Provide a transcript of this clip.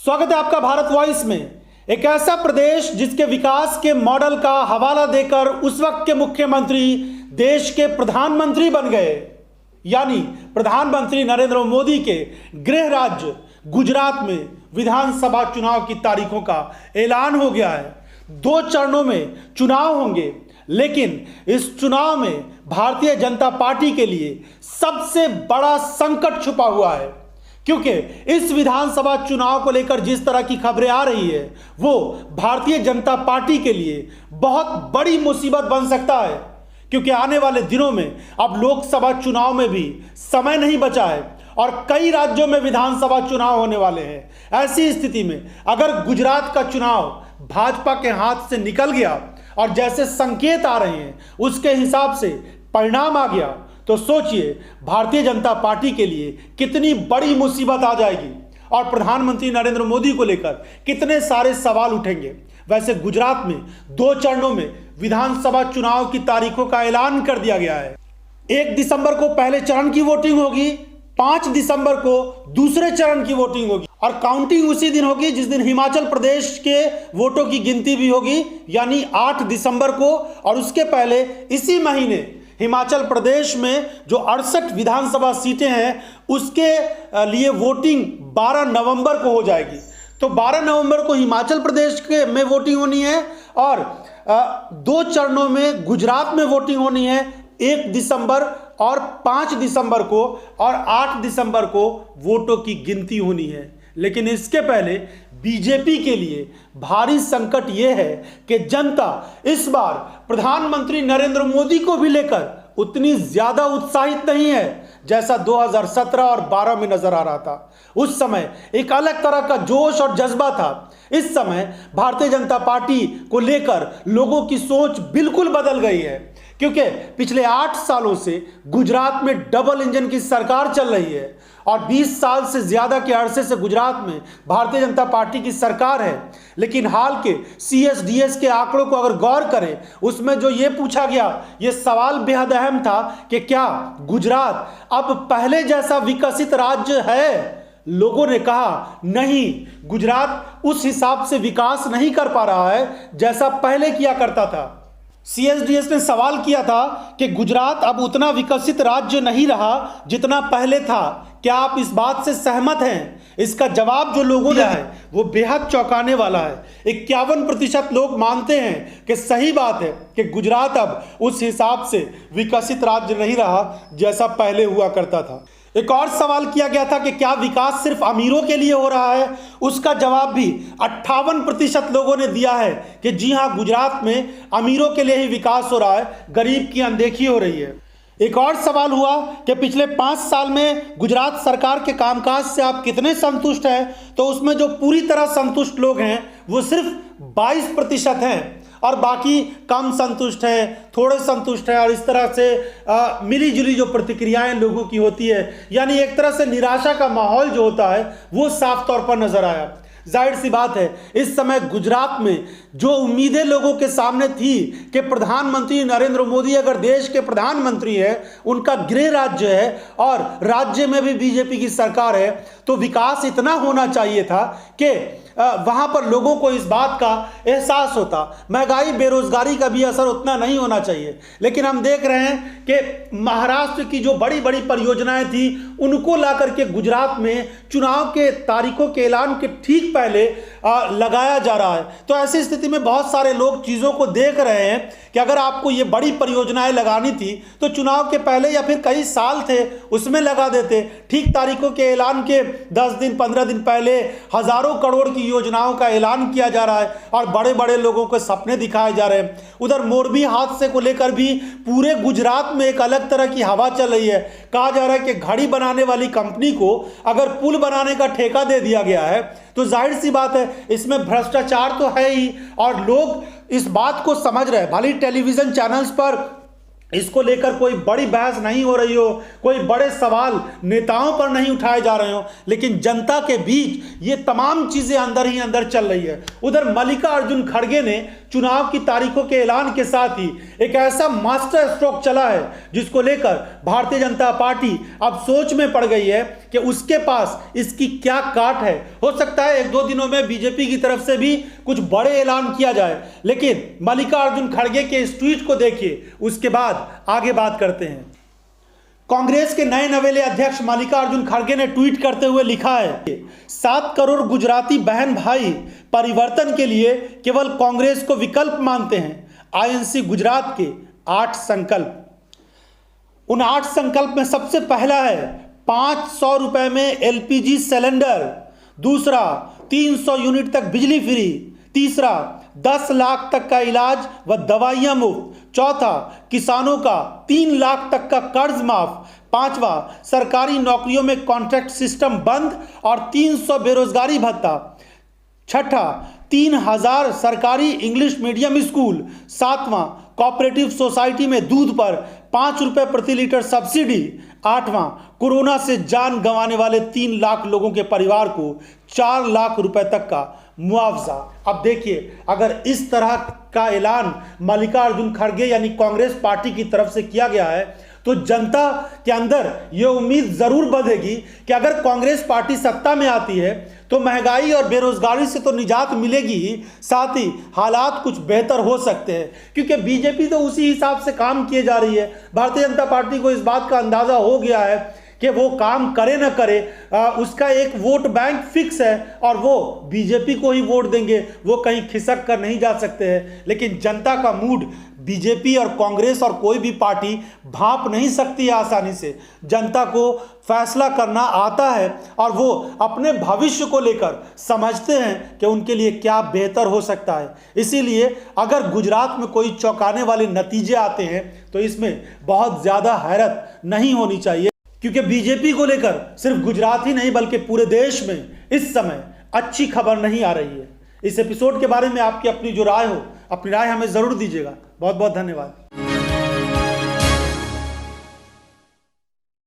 स्वागत है आपका भारत वॉइस में। एक ऐसा प्रदेश जिसके विकास के मॉडल का हवाला देकर उस वक्त के मुख्यमंत्री देश के प्रधानमंत्री बन गए, यानी प्रधानमंत्री नरेंद्र मोदी के गृह राज्य गुजरात में विधानसभा चुनाव की तारीखों का ऐलान हो गया है। 2 चरणों में चुनाव होंगे, लेकिन इस चुनाव में भारतीय जनता पार्टी के लिए सबसे बड़ा संकट छुपा हुआ है, क्योंकि इस विधानसभा चुनाव को लेकर जिस तरह की खबरें आ रही है वो भारतीय जनता पार्टी के लिए बहुत बड़ी मुसीबत बन सकता है। क्योंकि आने वाले दिनों में अब लोकसभा चुनाव में भी समय नहीं बचा है और कई राज्यों में विधानसभा चुनाव होने वाले हैं। ऐसी स्थिति में अगर गुजरात का चुनाव भाजपा के हाथ से निकल गया और जैसे संकेत आ रहे हैं उसके हिसाब से परिणाम आ गया, तो सोचिए भारतीय जनता पार्टी के लिए कितनी बड़ी मुसीबत आ जाएगी और प्रधानमंत्री नरेंद्र मोदी को लेकर कितने सारे सवाल उठेंगे। वैसे गुजरात में 2 चरणों में विधानसभा चुनाव की तारीखों का ऐलान कर दिया गया है। 1 दिसंबर को पहले चरण की वोटिंग होगी, 5 दिसंबर को दूसरे चरण की वोटिंग होगी और काउंटिंग उसी दिन होगी जिस दिन हिमाचल प्रदेश के वोटों की गिनती भी होगी, यानी 8 दिसंबर को। और उसके पहले इसी महीने हिमाचल प्रदेश में जो 68 विधानसभा सीटें हैं उसके लिए वोटिंग 12 नवंबर को हो जाएगी। तो 12 नवंबर को हिमाचल प्रदेश के में वोटिंग होनी है और 2 चरणों में गुजरात में वोटिंग होनी है, 1 दिसंबर और 5 दिसंबर को, और 8 दिसंबर को वोटों की गिनती होनी है। लेकिन इसके पहले बीजेपी के लिए भारी संकट यह है कि जनता इस बार प्रधानमंत्री नरेंद्र मोदी को भी लेकर उतनी ज्यादा उत्साहित नहीं है जैसा 2017 और 12 में नजर आ रहा था। उस समय एक अलग तरह का जोश और जज्बा था। इस समय भारतीय जनता पार्टी को लेकर लोगों की सोच बिल्कुल बदल गई है, क्योंकि पिछले 8 सालों से गुजरात में डबल इंजन की सरकार चल रही है और 20 साल से ज्यादा के अरसे से गुजरात में भारतीय जनता पार्टी की सरकार है। लेकिन हाल के CSDS के आंकड़ों को अगर गौर करें, उसमें जो ये पूछा गया, ये सवाल बेहद अहम था कि क्या गुजरात अब पहले जैसा विकसित राज्य है? लोगों ने कहा नहीं, गुजरात उस हिसाब से विकास नहीं कर पा रहा है जैसा पहले किया करता था। CSDS ने सवाल किया था कि गुजरात अब उतना विकसित राज्य नहीं रहा जितना पहले था, क्या आप इस बात से सहमत हैं? इसका जवाब जो लोगों ने है वो बेहद चौंकाने वाला है। 51% लोग मानते हैं कि सही बात है कि गुजरात अब उस हिसाब से विकसित राज्य नहीं रहा जैसा पहले हुआ करता था। एक और सवाल किया गया था कि क्या विकास सिर्फ अमीरों के लिए हो रहा है? उसका जवाब भी 58% लोगों ने दिया है कि जी हां, गुजरात में अमीरों के लिए ही विकास हो रहा है, गरीब की अनदेखी हो रही है। एक और सवाल हुआ कि पिछले 5 साल में गुजरात सरकार के कामकाज से आप कितने संतुष्ट हैं? तो उसमें जो पूरी तरह संतुष्ट लोग हैं वो सिर्फ 22% हैं और बाकी कम संतुष्ट हैं, थोड़े संतुष्ट हैं, और इस तरह से मिली जुली जो प्रतिक्रियाएं लोगों की होती है, यानी एक तरह से निराशा का माहौल जो होता है वो साफ तौर पर नजर आया। जाहिर सी बात है, इस समय गुजरात में जो उम्मीदें लोगों के सामने थी कि प्रधानमंत्री नरेंद्र मोदी अगर देश के प्रधानमंत्री है, उनका गृह राज्य है और राज्य में भी बीजेपी की सरकार है, तो विकास इतना होना चाहिए था कि वहां पर लोगों को इस बात का एहसास होता। महंगाई बेरोजगारी का भी असर उतना नहीं होना चाहिए। लेकिन हम देख रहे हैं कि महाराष्ट्र की जो बड़ी बड़ी परियोजनाएं थी उनको ला करके गुजरात में चुनाव के तारीखों के ऐलान के ठीक पहले लगाया जा रहा है। तो ऐसी स्थिति में बहुत सारे लोग चीज़ों को देख रहे हैं कि अगर आपको ये बड़ी परियोजनाएं लगानी थी तो चुनाव के पहले या फिर कई साल थे उसमें लगा देते। ठीक तारीखों के ऐलान के 10 दिन 15 दिन पहले हजारों करोड़ की योजनाओं का ऐलान किया जा रहा है और बड़े बड़े लोगों के सपने दिखाए जा रहे हैं। उधर मोरबी हादसे को लेकर भी पूरे गुजरात में एक अलग तरह की हवा चल रही है। कहा जा रहा है कि घड़ी बनाने वाली कंपनी को अगर पुल बनाने का ठेका दे दिया गया है तो जाहिर सी बात है इसमें भ्रष्टाचार तो है ही, और लोग इस बात को समझ रहे हैं। भले टेलीविजन चैनल्स पर इसको लेकर कोई बड़ी बहस नहीं हो रही हो, कोई बड़े सवाल नेताओं पर नहीं उठाए जा रहे हो, लेकिन जनता के बीच ये तमाम चीजें अंदर ही अंदर चल रही है। उधर मल्लिकार्जुन खड़गे ने चुनाव की तारीखों के ऐलान के साथ ही एक ऐसा मास्टर स्ट्रोक चला है जिसको लेकर भारतीय जनता पार्टी अब सोच में पड़ गई है कि उसके पास इसकी क्या काट है। हो सकता है 1-2 दिनों में बीजेपी की तरफ से भी कुछ बड़े ऐलान किया जाए, लेकिन मल्लिकार्जुन खड़गे के इस ट्वीट को देखिए, उसके बाद आगे बात करते हैं। कांग्रेस के नए नवेले अध्यक्ष मल्लिकार्जुन खड़गे ने ट्वीट करते हुए लिखा है, 7 करोड़ गुजराती बहन भाई परिवर्तन के लिए केवल कांग्रेस को विकल्प मानते हैं। आईएनसी गुजरात के 8 संकल्प। उन 8 संकल्प में सबसे पहला है 500 रुपए में एलपीजी सिलेंडर, दूसरा 300 यूनिट तक बिजली फ्री, तीसरा 10 लाख तक का इलाज व दवाइयां मुफ्त, चौथा किसानों का 3 लाख तक का कर्ज माफ, पांचवा सरकारी नौकरियों में कॉन्ट्रैक्ट सिस्टम बंद और 300 बेरोजगारी भत्ता, छठा 3000 सरकारी इंग्लिश मीडियम स्कूल, सातवां कोऑपरेटिव सोसाइटी में दूध पर 5 रुपए प्रति लीटर सब्सिडी, आठवां कोरोना से जान गंवाने वाले 3 लाख लोगों के परिवार को 4 लाख रुपए तक का मुआवजा। अब देखिए, अगर इस तरह का ऐलान मल्लिकार्जुन खड़गे यानी कांग्रेस पार्टी की तरफ से किया गया है तो जनता के अंदर यह उम्मीद जरूर बढ़ेगी कि अगर कांग्रेस पार्टी सत्ता में आती है तो महंगाई और बेरोजगारी से तो निजात मिलेगी ही, साथ ही हालात कुछ बेहतर हो सकते हैं, क्योंकि बीजेपी तो उसी हिसाब से काम किए जा रही है। भारतीय जनता पार्टी को इस बात का अंदाजा हो गया है कि वो काम करे ना करे, उसका एक वोट बैंक फिक्स है और वो बीजेपी को ही वोट देंगे, वो कहीं खिसक कर नहीं जा सकते हैं। लेकिन जनता का मूड बीजेपी और कांग्रेस और कोई भी पार्टी भांप नहीं सकती है आसानी से। जनता को फैसला करना आता है और वो अपने भविष्य को लेकर समझते हैं कि उनके लिए क्या बेहतर हो सकता है। इसीलिए अगर गुजरात में कोई चौंकाने वाले नतीजे आते हैं तो इसमें बहुत ज़्यादा हैरत नहीं होनी चाहिए, क्योंकि बीजेपी को लेकर सिर्फ गुजरात ही नहीं बल्कि पूरे देश में इस समय अच्छी खबर नहीं आ रही है। इस एपिसोड के बारे में आपकी अपनी जो राय हो, अपनी राय हमें ज़रूर दीजिएगा। बहुत बहुत धन्यवाद।